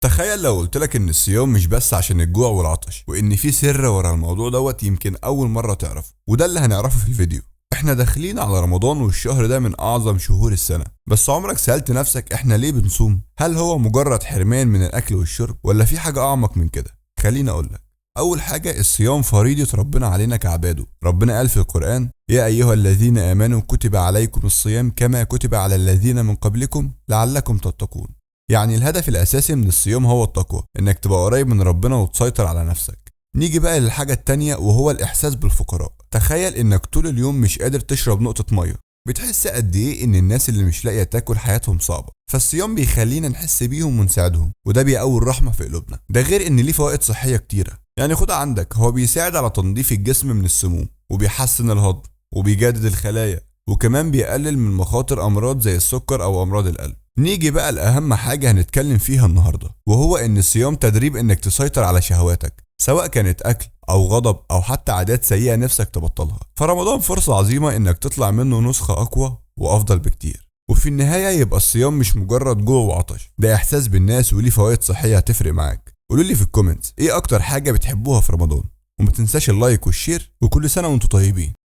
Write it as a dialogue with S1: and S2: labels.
S1: تخيل لو قلتلك ان الصيام مش بس عشان الجوع والعطش، وان في سر ورا الموضوع دوت يمكن اول مرة تعرفه، وده اللي هنعرفه في الفيديو. احنا داخلين على رمضان، والشهر ده من اعظم شهور السنة. بس عمرك سألت نفسك احنا ليه بنصوم؟ هل هو مجرد حرمان من الاكل والشرب، ولا في حاجة اعمق من كده؟ خليني اقولك. اول حاجة، الصيام فريضة ربنا علينا كعباده. ربنا قال في القرآن: يا ايها الذين امنوا كتب عليكم الصيام كما كتب على الذين من قبلكم لعلكم تتقون. يعني الهدف الأساسي من الصيام هو التقوى، إنك تبقى قريب من ربنا وتسيطر على نفسك. نيجي بقى للحاجة التانية، وهو الإحساس بالفقراء. تخيل إنك طول اليوم مش قادر تشرب نقطة مية. بتحس قد إيه إن الناس اللي مش لاقية تاكل حياتهم صعبة، فالصيام بيخلينا نحس بيهم ونساعدهم، وده بيقوي الرحمة في قلوبنا. ده غير إن ليه فوائد صحية كتيرة. يعني خد عندك، هو بيساعد على تنظيف الجسم من السموم، وبيحسن الهضم، وبيجدد الخلايا، وكمان بيقلل من مخاطر أمراض زي السكر أو أمراض القلب. نيجي بقى لأهم حاجة هنتكلم فيها النهاردة، وهو إن الصيام تدريب إنك تسيطر على شهواتك، سواء كانت أكل أو غضب أو حتى عادات سيئة نفسك تبطلها. فرمضان فرصة عظيمة إنك تطلع منه نسخة أقوى وأفضل بكتير. وفي النهاية يبقى الصيام مش مجرد جوع وعطش، ده إحساس بالناس وليه فوائد صحية هتفرق معاك. قولولي في الكومنتس إيه أكتر حاجة بتحبوها في رمضان، وما تنساش اللايك والشير، وكل سنة وانتوا طيبين.